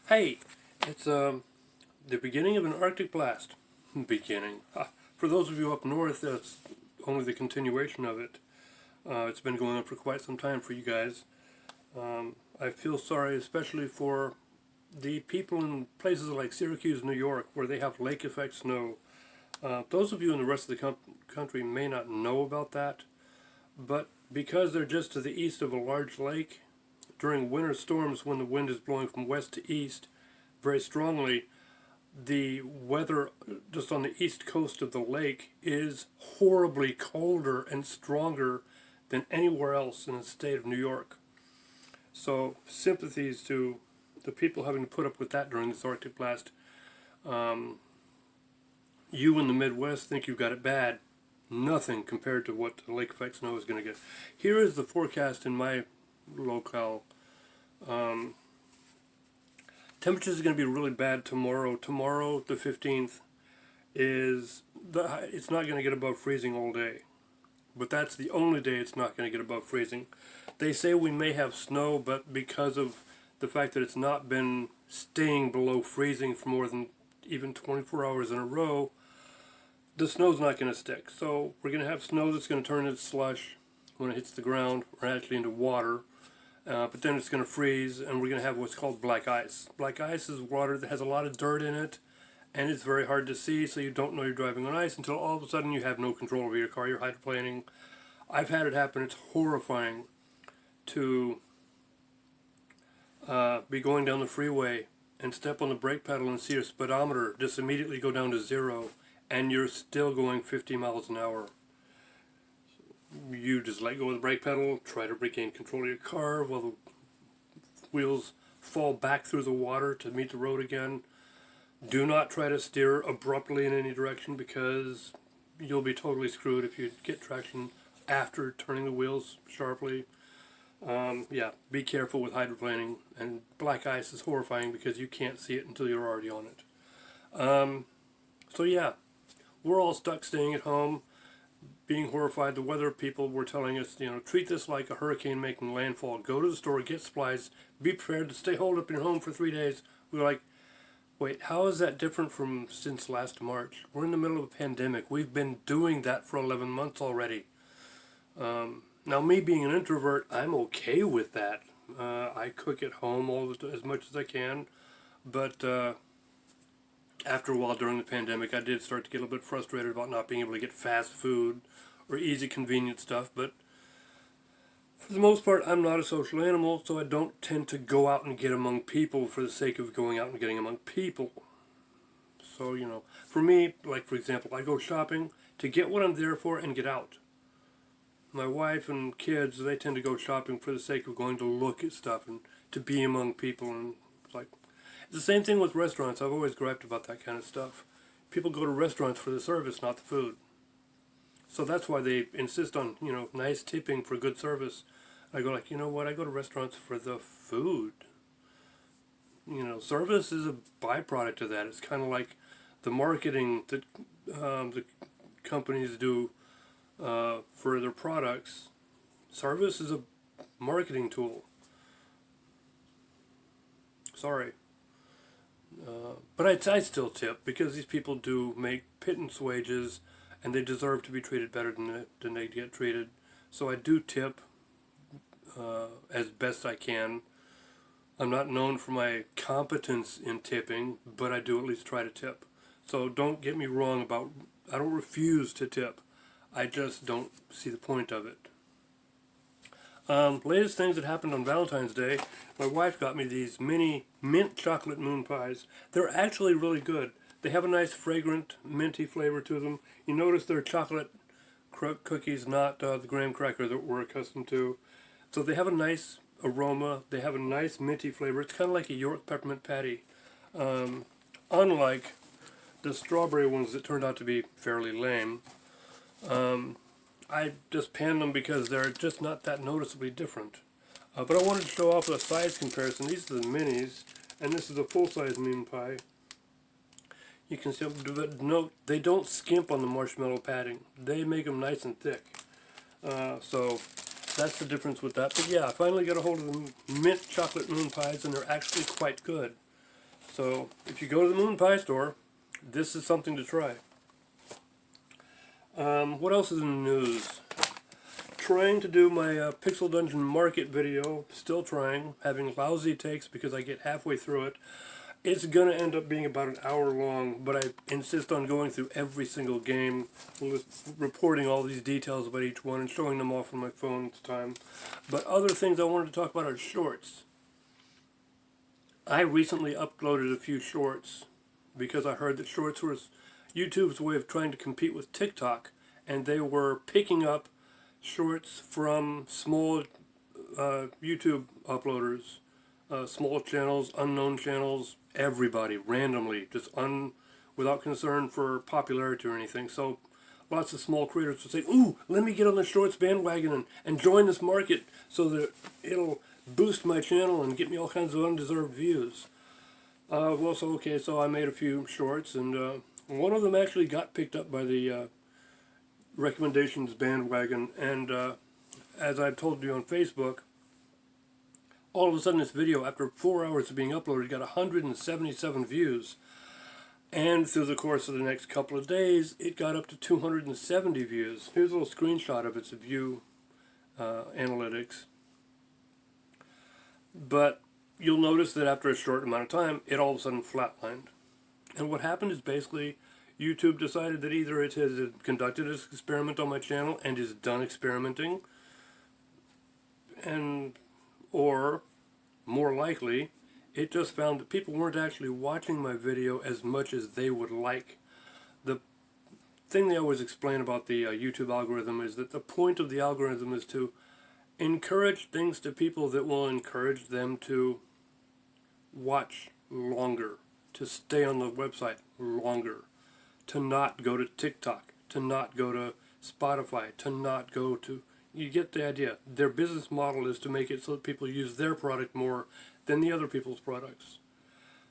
Hey, it's the beginning of an Arctic blast. Beginning. For those of you up north, that's only the continuation of it. It's been going on for quite some time for you guys. I feel sorry, especially for the people in places like Syracuse, New York, where they have lake effect snow. Those of you in the rest of the country may not know about that, but because they're just to the east of a large lake, during winter storms when the wind is blowing from west to east very strongly, the weather just on the east coast of the lake is horribly colder and stronger than anywhere else in the state of New York. So sympathies to the people having to put up with that during this Arctic blast. Um, you in the Midwest think you've got it bad. Nothing compared to what the lake effect snow is going to get. Here is the forecast in my locale. Um, Temperatures are going to be really bad tomorrow. Tomorrow, the 15th, it's not going to get above freezing all day. But that's the only day it's not going to get above freezing. They say we may have snow, but because of the fact that it's not been staying below freezing for more than even 24 hours in a row, the snow's not going to stick. So we're going to have snow that's going to turn into slush when it hits the ground, or actually into water. But then it's going to freeze, and we're going to have what's called black ice. Black ice is water that has a lot of dirt in it, and it's very hard to see, so you don't know you're driving on ice until all of a sudden you have no control over your car. You're hydroplaning. I've had it happen. It's horrifying to be going down the freeway and step on the brake pedal and see your speedometer just immediately go down to zero, and you're still going 50 miles an hour. You just let go of the brake pedal, try to regain control of your car while the wheels fall back through the water to meet the road again. Do not try to steer abruptly in any direction, because you'll be totally screwed if you get traction after turning the wheels sharply. Yeah, be careful with hydroplaning, and black ice is horrifying because you can't see it until you're already on it. So yeah, we're all stuck staying at home, being horrified. The weather people were telling us, treat this like a hurricane making landfall. Go to the store, get supplies, be prepared to stay holed up in your home for 3 days. We were like, wait, how is that different from since last March? We're in the middle of a pandemic. We've been doing that for 11 months already. Now, me being an introvert, I'm okay with that. I cook at home as much as I can, but after a while during the pandemic, I did start to get a little bit frustrated about not being able to get fast food or easy, convenient stuff. But for the most part, I'm not a social animal, so I don't tend to go out and get among people for the sake of going out and getting among people. So, for me, like for example, I go shopping to get what I'm there for and get out. My wife and kids, they tend to go shopping for the sake of going to look at stuff and to be among people. And it's the same thing with restaurants. I've always griped about that kind of stuff. People go to restaurants for the service, not the food. So that's why they insist on, nice tipping for good service. I go like, you know what, I go to restaurants for the food. Service is a byproduct of that. It's kind of like the marketing that the companies do for their products. Service is a marketing tool. Sorry. But I still tip, because these people do make pittance wages, and they deserve to be treated better than they get treated. So I do tip as best I can. I'm not known for my competence in tipping, but I do at least try to tip. So don't get me wrong about, I don't refuse to tip. I just don't see the point of it. Latest things that happened on Valentine's Day, my wife got me these mini mint chocolate moon pies. They're actually really good. They have a nice fragrant minty flavor to them. You notice they're chocolate cookies, not the graham cracker that we're accustomed to. So they have a nice aroma. They have a nice minty flavor. It's kind of like a York peppermint patty. Unlike the strawberry ones that turned out to be fairly lame. I just panned them because they're just not that noticeably different. But I wanted to show off a size comparison. These are the minis, and this is a full-size moon pie. You can see, note, they don't skimp on the marshmallow padding. They make them nice and thick. So that's the difference with that. But yeah, I finally got a hold of the mint chocolate moon pies, and they're actually quite good. So if you go to the Moon Pie store, this is something to try. What else is in the news? Trying to do my Pixel Dungeon Market video. Still trying. Having lousy takes because I get halfway through it. It's going to end up being about an hour long, but I insist on going through every single game, reporting all these details about each one and showing them off on my phone this time. But other things I wanted to talk about are shorts. I recently uploaded a few shorts because I heard that shorts were YouTube's way of trying to compete with TikTok, and they were picking up shorts from small YouTube uploaders, small channels, unknown channels, everybody, randomly, just without concern for popularity or anything. So lots of small creators would say, ooh, let me get on the shorts bandwagon and join this market so that it'll boost my channel and get me all kinds of undeserved views. So I made a few shorts, and one of them actually got picked up by the recommendations bandwagon, and as I've told you on Facebook, all of a sudden this video, after 4 hours of being uploaded, got 177 views. And through the course of the next couple of days, it got up to 270 views. Here's a little screenshot of its view analytics. But you'll notice that after a short amount of time, it all of a sudden flatlined. And what happened is basically YouTube decided that either it has conducted this experiment on my channel and is done experimenting, or more likely, it just found that people weren't actually watching my video as much as they would like. The thing they always explain about the YouTube algorithm is that the point of the algorithm is to encourage things to people that will encourage them to watch longer, to stay on the website longer, to not go to TikTok, to not go to Spotify, to not go to... You get the idea. Their business model is to make it so that people use their product more than the other people's products.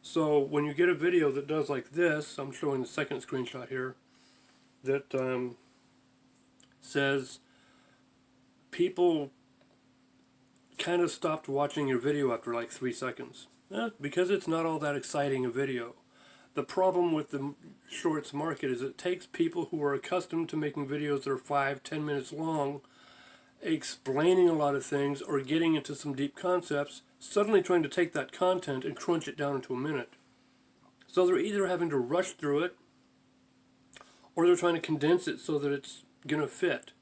So when you get a video that does like this, I'm showing the second screenshot here, that says people kind of stopped watching your video after like 3 seconds. Because it's not all that exciting a video. The problem with the shorts market is it takes people who are accustomed to making videos that are 5-10 minutes long, explaining a lot of things or getting into some deep concepts, suddenly trying to take that content and crunch it down into a minute. So they're either having to rush through it, or they're trying to condense it so that it's going to fit.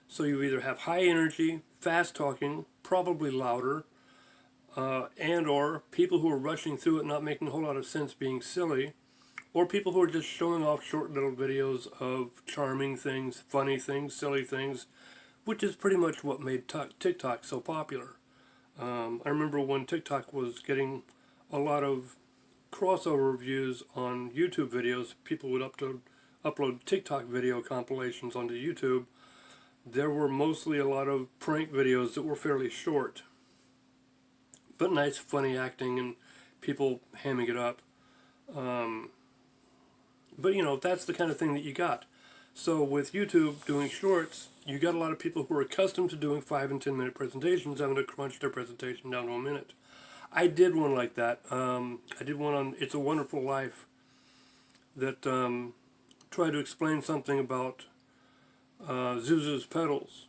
So you either have high energy, fast talking, probably louder, and or people who are rushing through it, not making a whole lot of sense, being silly, or people who are just showing off short little videos of charming things, funny things, silly things, which is pretty much what made TikTok so popular. I remember when TikTok was getting a lot of crossover views on YouTube videos, people would upload TikTok video compilations onto YouTube. There were mostly a lot of prank videos that were fairly short, but nice, funny acting and people hamming it up. But you know, that's the kind of thing that you got. So with YouTube doing shorts, you got a lot of people who are accustomed to doing 5 and 10 minute presentations having to crunch their presentation down to a minute. I did one like that. I did one on It's a Wonderful Life that tried to explain something about Zuzu's pedals.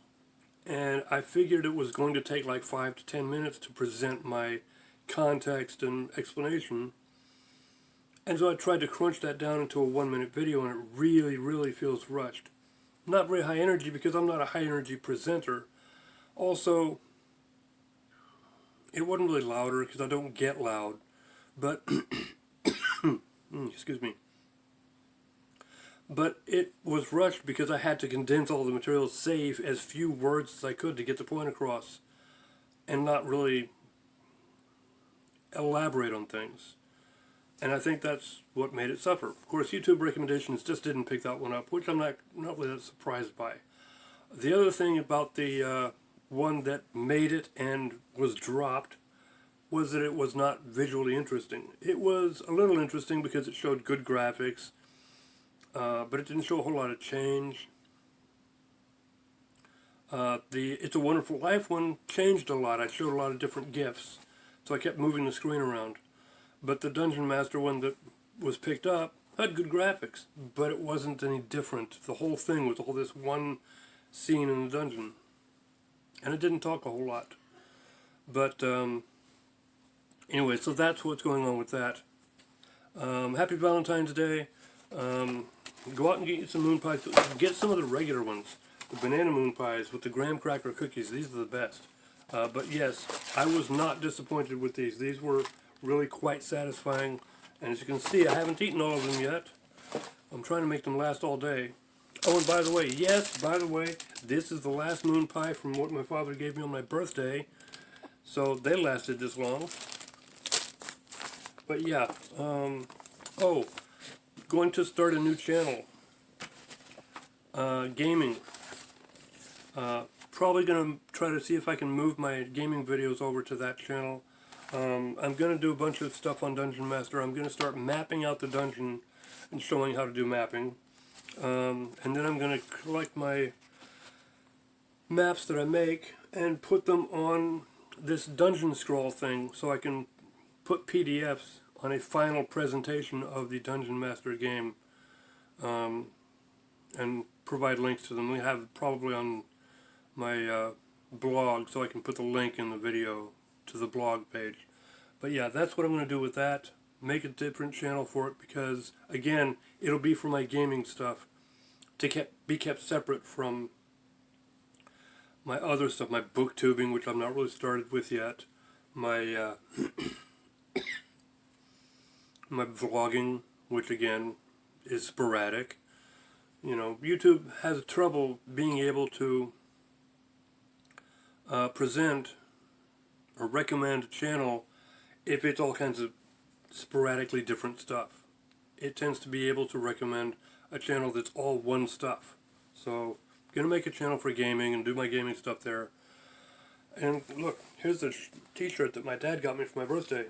And I figured it was going to take like 5 to 10 minutes to present my context and explanation. And so I tried to crunch that down into a 1-minute video, and it really, really feels rushed. Not very high energy because I'm not a high energy presenter. Also, it wasn't really louder because I don't get loud. But, excuse me. But it was rushed because I had to condense all the material, save as few words as I could to get the point across, and not really elaborate on things. And I think that's what made it suffer. Of course, YouTube recommendations just didn't pick that one up, which I'm not really that surprised by. The other thing about the one that made it and was dropped was that it was not visually interesting. It was a little interesting because it showed good graphics, but it didn't show a whole lot of change. The It's a Wonderful Life one changed a lot. I showed a lot of different GIFs, so I kept moving the screen around. But the Dungeon Master one that was picked up had good graphics, but it wasn't any different. The whole thing was all this one scene in the dungeon, and it didn't talk a whole lot. But anyway, so that's what's going on with that. Happy Valentine's Day. Go out and get you some moon pies. Get some of the regular ones. The banana moon pies with the graham cracker cookies. These are the best. But yes, I was not disappointed with these. These were really quite satisfying. And as you can see, I haven't eaten all of them yet. I'm trying to make them last all day. Oh, and by the way, this is the last moon pie from what my father gave me on my birthday. So they lasted this long. But yeah, going to start a new channel. Gaming. Probably going to try to see if I can move my gaming videos over to that channel. I'm going to do a bunch of stuff on Dungeon Master. I'm going to start mapping out the dungeon and showing how to do mapping. And then I'm going to collect my maps that I make and put them on this dungeon scroll thing so I can put PDFs on a final presentation of the Dungeon Master game, and provide links to them. We have probably on my blog, so I can put the link in the video to the blog page. But yeah, that's what I'm going to do with that. Make a different channel for it because, again, it'll be for my gaming stuff to be kept separate from my other stuff, my booktubing, which I'm not really started with yet, my my vlogging, which again is sporadic. You know, YouTube has trouble being able to present or recommend a channel if it's all kinds of sporadically different stuff. It tends to be able to recommend a channel that's all one stuff. So I'm going to make a channel for gaming and do my gaming stuff there. And look, here's the t-shirt that my dad got me for my birthday.